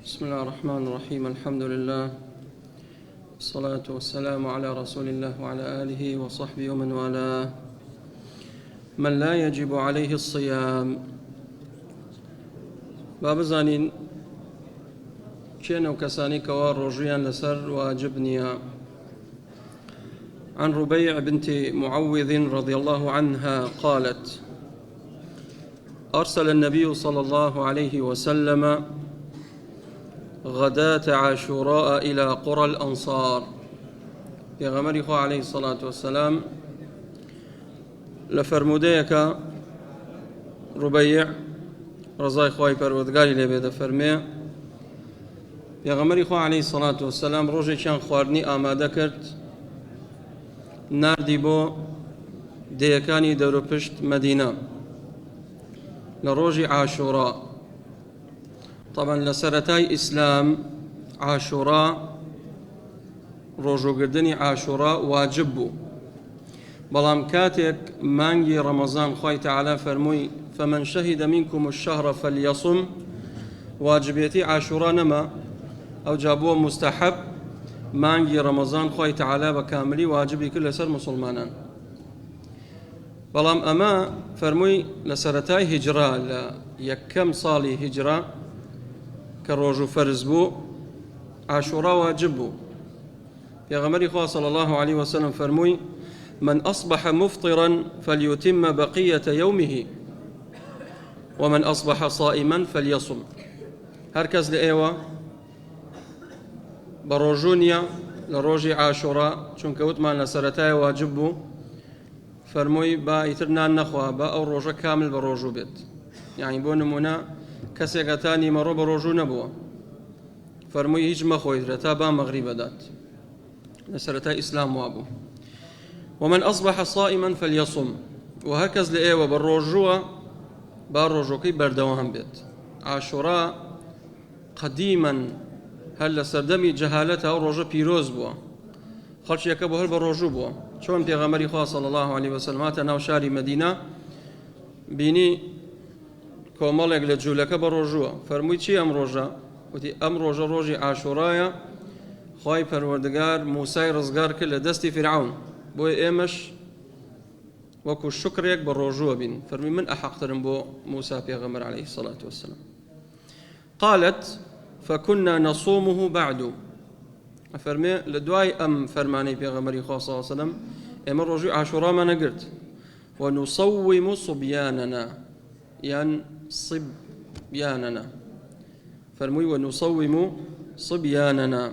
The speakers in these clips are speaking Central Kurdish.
بسم الله الرحمن الرحيم. الحمد لله والصلاة والسلام على رسول الله وعلى آله وصحبه ومن والاه. من لا يجب عليه الصيام. باب زانين كينو كساني كوار رجيان لسر واجبنيا. عن ربيع بنت معوذ رضي الله عنها قالت: أرسل النبي صلى الله عليه وسلم غداة عاشوراء إلى قرى الأنصار. پیغمبری خو عليه الصلاة والسلام لفرموديك ربيع رضای خوای پروردگاری لێ بێ دەفەرمێ پیغمبری خو عليه الصلاة والسلام ڕۆژێکیان خواردنی ئامادە کرد، ناردی بۆ دەیەکانی دەوروپشت مەدینە لە ڕۆژی عاشورا. طبعا لسرتاي إسلام عاشوراء ڕۆژوگردنی عاشورا واجب بوو، بەڵام کاتێک مانگی ڕەمەزان خوای تعالی فەرمووی فمن شهد منكم الشهر فليصم، واجبێتی عاشورا نەما، ئەو جا بووە مستحب. مانگی ڕەمەزان خوای تعالی بە کاملی واجبی کرد لەسەر مسلمانان، بەڵام ئەمە فەرمووی لە سەرەتای هیجرا لە یەکەم ساڵی هیجرا کە ڕۆژ و فەرز بوو عاشورا واجب بوو. پیغمبری خوا صلی الله عليه وسلم فرمووی من أصبح مفطرا فليتم بقية يومه ومن أصبح صائما فليصم. هركز لإيوة بروجونيا لروجي عاشوراء چونکە وتمان لسرتاي واجب بوو، فرمووی با ئیترنان نەخوا بە ئەو ڕۆژە کامل بە ڕۆژوو بێت. یعنی بۆ نمونە کەسێکەتانی مەڕۆ بە ڕۆژوو نەبووە، فەرمووی هیچ مەخۆیترە تا با مەغریب بەدات. لسرتاي إسلام وابو. ومن أصبح صائما فليصم. وهكذا لإيوة بالرجوة بالرجوكي بردوهم بيت. عاشوراء قديما هل سردمي جهالتها ورجو بيروز بوا، خلش يكبو هل بالرجو بوا. شون پیغمبری خواه صلى الله عليه وسلم ناو شاري مدينة بيني كومالك لجولك بالرجوة، فرموي چي ام رجا؟ وتي ام رجا روجي عاشورايا خوای پەروەردگار موسای ڕزگار کرد لە دەستی فرعون، بۆی ئێمەش وەکو شکرێک بە ڕۆژووە بین. فەرمی من ئەحەقترم بۆ موسا پێغەمبەر عليه الصلاة والسلام. قالت فكنا نصومه بعد. فەرمێ لە دوای ئەم فەرمانەی پێغەمبەری خوا صلی الله عليه وسلم ئێمە ڕۆژووی عاشورامان نەگرت. ونصوم صبياننا، یان صبياننا، فەرمووی ونصوم صبياننا،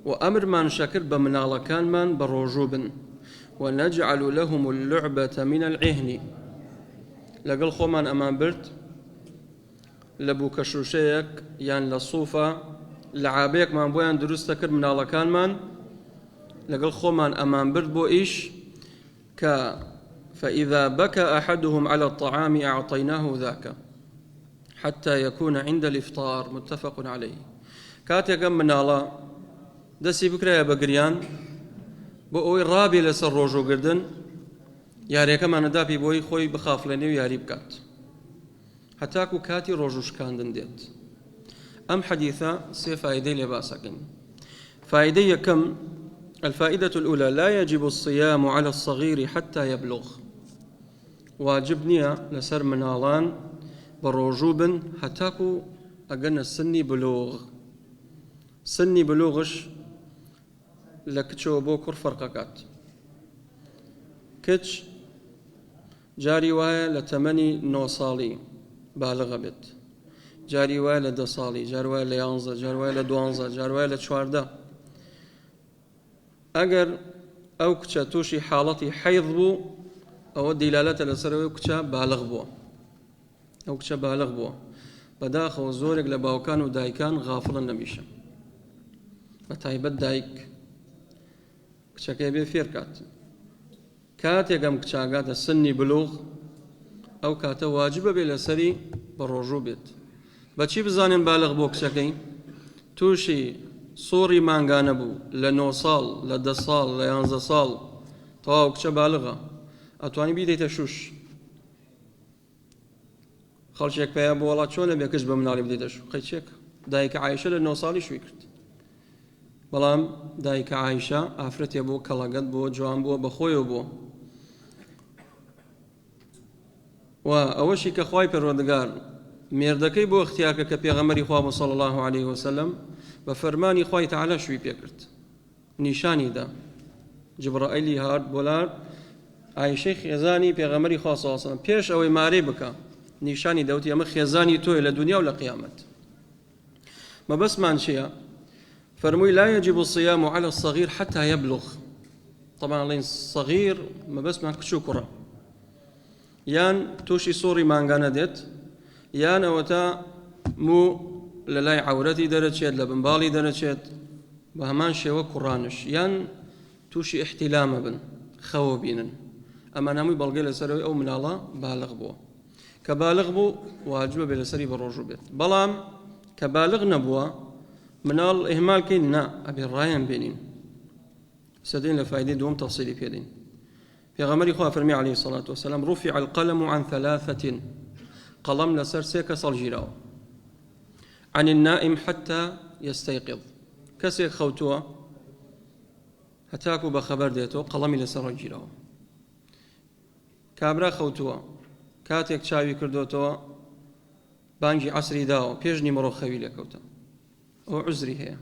وأمر من شكر بمنالا كان من بروجوب، ونجعل لهم اللعبة من العهن. لقل خومان أمان برد لبو كشوشيك يعني للصوفة لعابيك من بوين درست كر منالا كان من لقل خومان أمان برد بو إيش فإذا بكى أحدهم على الطعام أعطيناه ذاك حتى يكون عند الإفطار. متفق عليه. كاتيك منالا دەستی بکرایە بە گریان بۆ ئەوەی ڕابێ لەسەر ڕۆژوگردن، یاریەکەمانەدا پێی بۆی خۆی بخافڵێنێ و یاری بکات هەتاکو کاتی ڕۆژوشکاندن دێت. ئەم حەدیثە سێ فایدەی لێ باسەکەین. فایدەی یەکەم: الفائدة الأولى لا يجب الصيام على الصغير حتى يبلغ. واجب نییە لەسەر مناڵان بە ڕۆژوو بن هەتاکو ئەگەنە سنی بلوغ. سنی بلوغش لە کچەوە بۆ کوڕ فەرقەکات. کچ جاری وایە لە تەمەنی 9 ساڵی بالغە بێت، جاری وایە لە 10 ساڵی، جاری وایە لە 11، جاری وایە لە 12، جاری وایە لە 14. ئەگەر ئەو کچە تووشی حاڵەتی حەیض بوو ئەوە دیلالەتە لەسەرەوەی کچە بالغ بووە. ئەو کچە بالغ بووە. بەداخەوە زۆرێک لە باوکان و دایکان غافڵن نەمیشە، بەتایبەت دایک کچەکەی بێ فێر کات. کاتێک ئەم کچاگاتە سنی بلوغ ئەو کاتە واجبە بێ لەسەری بە ڕۆژوو بێت. بەچی بزانین بالغ بۆ کچەکەی؟ تووشی سۆڕی مانگانە بوو لە 9 ساڵ، لە 10 ساڵ، لە 11 ساڵ، تەواو کچە بالغە، ئەتوانی بیدەیتە شوش. خەڵکێک پێیان بۆ وڵات چۆنە بێ کەس بە مناڵی بدەیتە شوو؟ قەیچێک دایکە عایشە لە 9 ساڵی شووی کرد بەڵام دایکە عایشە ئافرەتێ بۆ کەڵەگەت بۆ جوان بووە بەخۆیەوە بووە و ئەوەشی کە خوای پەروەردگار مێردەکەی بۆ اختیارکە کە پێغەمبەری خوا صلی الله عليه وسلم بە فەرمانی خوای تەعالی شووی پێ کرد نیشانی دا جبرائیلی هات بۆلار عایشەی خێزانی پێغەمبەری خوا صلی الله عليه وسلم پێش ئەوەی مارەی بکە نیشانی دەوتی ئەمە خێزانی تۆیە لە دنیا و لە قیامەت مەبەستمان چییە فرموي لا يجب الصيام على الصغير حتى يبلغ طبعا لين صغير ما بس ما كشو كرة يان توشي صوري مانغانا ديت يان اوتا مو للاي عورتي درجت لبنبالي درجت بهمان شيوه قرانش يان توشي احتلام بن خوبين اما نامي بلغي لسروي او من الله بالغ بو كبالغ بو واجب بلسري بروجو بيت بلام كبالغ نبوه منال إهمال كنا أبي الرايان بينين سدين لفائدة دوم تفصيلي بيدين في غمر إخوة فرمي عليه الصلاة والسلام رفع القلم عن 3 قلم لسر سيكا صالجيراو عن النائم حتى يستيقظ كسيك خوتوا هتاكو بخبر ديتو قلمي لسر الجيراو كابرا خوتوا كاتيك شاوي كردوتوا بانجي عصري داو بيجني مرو خوي لكوتا أو عذري هي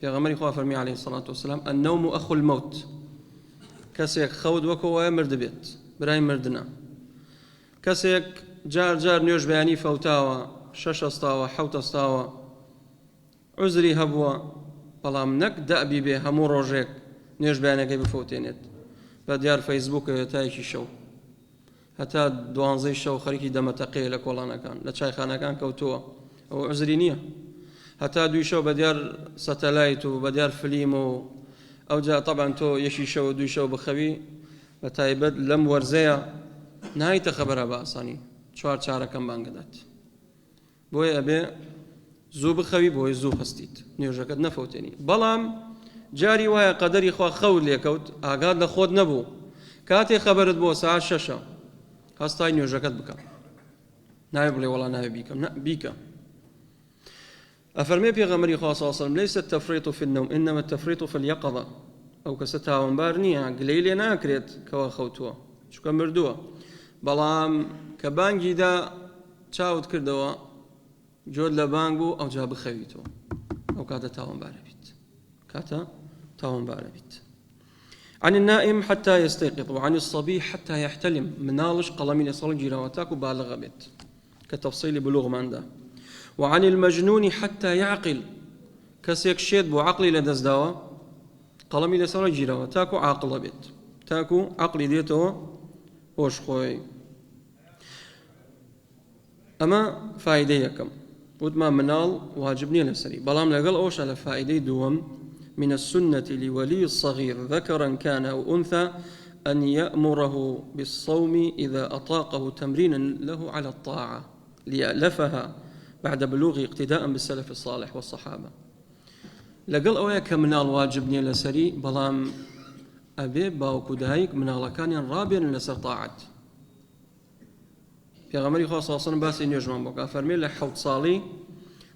في غمر إخوة فرمي عليه الصلاة والسلام النوم أخو الموت كسيك خود وكو مرد بيت براي مردنا كسيك جار نيوش بياني فوتاوا 6 استاوا 7 استاوا عذري هبوا بلام نك دأبي به همو روجيك نيوش بياني كي بفوتينيت بديار فيسبوك تايشي شو هتا دوانزي شو خريكي دمتقي لك والله كان لشاي خانا كان كوتوا أو عذري نية هتا دوي شو بديار ساتلايت وبديار فيلم او جاء طبعا تو يشي شو دوي شو بخوي بتايبد لم ورزيا نهاية خبرها باساني چوار كم بانقدات بوي ابي زو بخوي بوي زو خستيت نيوجكت نفوتني بلام جاري وهي قدري خوا خول ليكوت اقاد لخود نبو كاتي خبرت بو ساعة 6 هستاي نيوجكت بكا نايب لي والله نايب بيكا أفرمي بيغمري خاصة صلى الله عليه وسلم ليس التفريط في النوم إنما التفريط في اليقظة أو كستها ومبارنيها قليلي ناكريت كوا خوتوا شو كان مردوا بلام كبانجي دا تشاوت كردوا جود لبانجو أو جاب خويتوا أو كاتا تاون باربيت عن النائم حتى يستيقظ وعن الصبي حتى يحتلم منالش قلمي لصل جيراواتاك وبالغ بيت كتفصيل بلوغ من ده وعن المجنون حتى يعقل كسيك شيد بو عقلي لدز داوا قلمي لسر جيراوا تاكو عاقل بيت تاكو عقلي ديتو وش خوي اما فائده يكم ودما منال واجبني لسري بلام لقل اوش على فائده دوم من السنة لولي الصغير ذكرا كان او انثى ان يأمره بالصوم اذا اطاقه تمرينا له على الطاعة ليألفها بعد بلوغ اقتداء بالسلف الصالح والصحابة لقل أويا كمنال واجبني لسري بلام أبي باوكو دايك منال كان رابين لسر طاعت في غمري خاصة صلى باسي نيوجمان بوكا فرمي لحوت صالي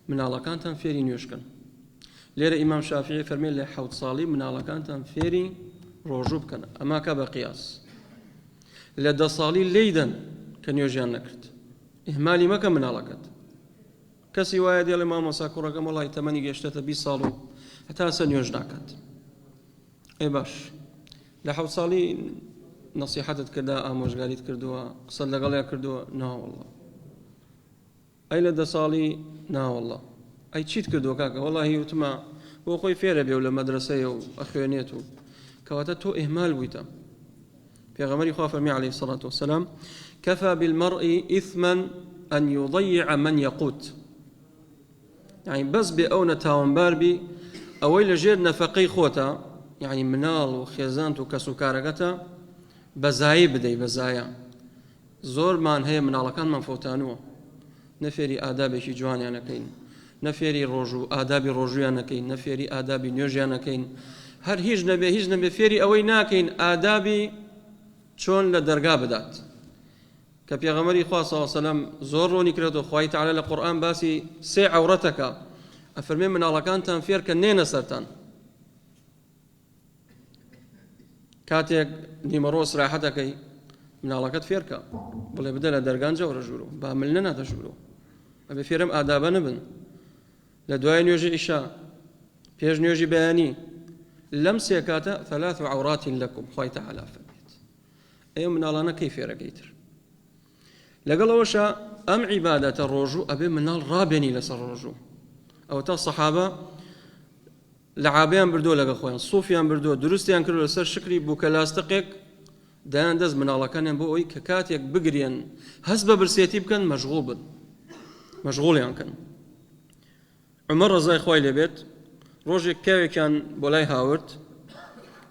منال كان تنفيري نيوشكن ليرة إمام شافعي فرمي لحوت صالي منال كان تنفيري روجوب كان أما كابا قياس لدى صالي ليدا كان يوجيان نكرت إهمالي ما كان منال كت كسي وايد يا الإمام مساكورة كم والله 8 قشتة 20 صالو حتى سنيوج ناكت أي باش لحوت صالي نصيحتك كدا أموش قاليت كردوها قصد لقاليا كردوها نا والله أي لدى صالي نا والله أي تشيت كردوها كاكا والله يوتما هو خوي فيرا بي ولا مدرسة وأخوانيته كواتتو إهمال بيتا في غمري خواه فرمي عليه الصلاة والسلام كفى بالمرء إثما أن يضيع من يقوت يعني بس بأونة تاون باربي أوي لجير نفقي خوتا يعني منال وخيزانت وكسوكاركتا بزاي بدي بزايا زور مان هي منال كان من فوتانوه نفيري آدابي شي جواني كين نفيري روجو آدابي روجو كين نفيري آدابي نيوجي كين هر هيج نبي فيري أوي ناكين آدابي چون لدرقا بدات كبيغمري خواه صلى الله عليه وسلم زور روني كريتو خواهي تعالى القرآن باسي سي عورتك ئەفەرمێ مناڵەکانتان فێرکە نێنە سەرتان کاتێک نیمەڕۆ سراحەتەکەی مناڵەکەت فێرکە بڵێ بدە لە دەرگان جەورە ژوورۆ با ملنە ناتە ژوورۆ ئەبێ فێرم ئادابە نبن لە دوای نوێژی ئیشا پێش نوێژی بەیانی لەم سێ کاتە ثلاث عورات لەکم خوای تەعالی فەرمێت ئێوە مناڵانە کەی فێرەکەیتر لەگەڵ ئەوەشە ئەم عیبادەتە ڕۆژوو ئەبێ مناڵ ڕابێنی لەسەر ڕۆژوو ئەو تا سەحابە لەعابیان بردووە لەگە خۆیان سوفیان بردووە دروستیان کردو لەسەر شکری بووکە لاستقێک دایان دەست مناڵەکانیان بۆ ئەوی کە کاتێک بگرێن هەست بە برسێتی بکەن مەشغوڵ بن مەشغوڵیان کەن عمەر ڕەزای خوای لێبێت ڕۆژێک پیاوێکیان بۆ لای هاورد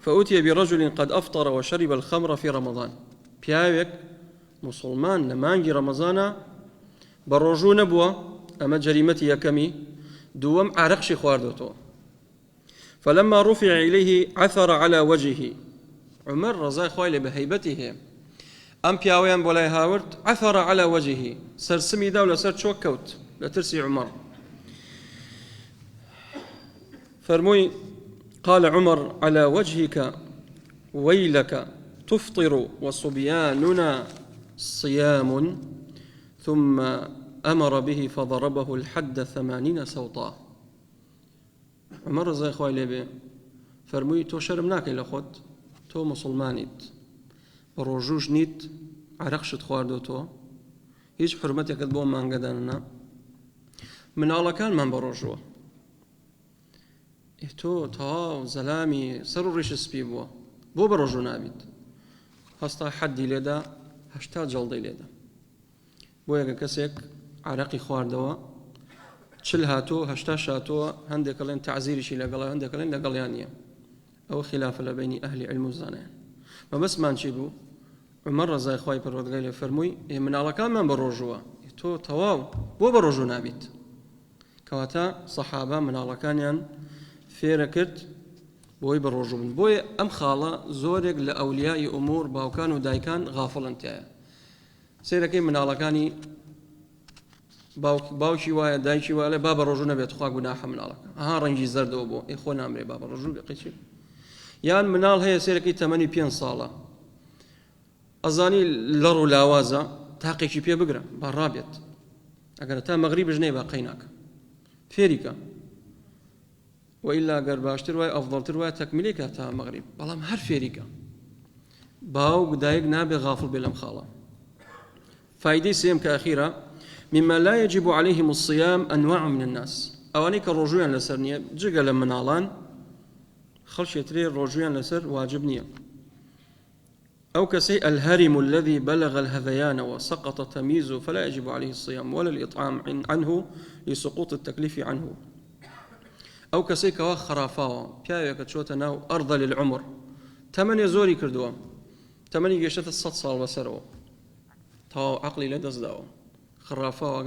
فأوتي برجل قد أفطر وشرب الخمر في رمضان پیاوێک مسلمان لە مانگی ڕەمەزانە بە ڕۆژوو نەبووە ئەمە جەریمەتی یەکەمی دووەم عارەقشی خواردوتەوە فلما رفع إليه عثر على وجهه عمر رضای خوای لێ بە هەیبەتی هەیە ئەم پیاوەیان بۆ لای هاورد عثر على وجهه سەرسمی دا و لەسەر چۆک کەوت لە ترسی عمر فرمووی قال عمر على وجهك ويلك تفطر وصبياننا صيام ثم أمر به فضربه الحد 80 سوطا عمر رضای خوای لێ بێ فەرمووی تۆ شەرم ناکەی لە خۆت تۆ مسلمانیت بە ڕۆژوش نیت عەرەقشت خواردوتەوە هیچ حورمەتێکت بۆ مانگەداننا مناڵەکانمان بە ڕۆژووە تۆ تەواو زەلامی سەر و ڕیش سپی بووە بۆ بە ڕۆژوو نابیت هەستا حەدی لێدا 80 جەڵدەی لێدا بۆ یەکە کەسێک عەرەقی خواردەوە 40 هاتووە 80 شاتووە هەندێک دەڵێن تەعزیریشی لەگەڵا هەندێک دەڵێن لەگەڵیان نییە ئەوە خلافە لە بینی ئەهلی علم و زانایان مەبەستمان چی بوو عمەر ڕەزای خوای پەروەردگار لێ فەرمووی مناڵەکانمان بە ڕۆژووە تۆ تەواو بۆ بە ڕۆژوو نابیت کەواتە سەحابە مناڵەکانیان فێرە کرد بۆی بە ڕۆژوو بن بۆیە ئەم خاڵە زۆرێک لە ئەولیای ئومور باوکان و دایکان غافڵن تایە سێرەکەی مناڵەکانی باوکی وایە دایکی وایە با بە ڕۆژوو نەبێت خوا گوناحە مناڵەکە ئەها ڕەنگی زەردەوە بۆ خۆ نامرێ با بە ڕۆژوو بێ قیچی یان مناڵ هەیە سێرەکەی تەمەنی 5 ساڵە ئەزانی لەڕ و لاوازە تاقێکی پێ بگرە با ڕابێت ئەگەر تا مەغریبش نەی با قەی ناکە فێریکە وإلا ئەگەر باشتر وایە ئەفضەڵتر وایە تەکمیلێکە تا مەغریب بەڵام هەر فێریکە باوک دایک نابێ غافڵ بێ لەم خاڵە فایدەی سێم کە ئەخیرە مما لا يجب عليهم الصيام أنواع من الناس أواني كالرجوعان لسر نية جيغا لمنالان خلشيتري رجوعان لسر واجب نية أو كسي الهرم الذي بلغ الهذيان وسقط تمييزه فلا يجب عليه الصيام ولا الإطعام عنه لسقوط التكليف عنه أو كسي كوا خرافاوة بيايا كتشوتا ناو أرض للعمر 8 زوري كردوا 8 جيشت 100 صال بسروا تاو عقلي لدز داو خرافة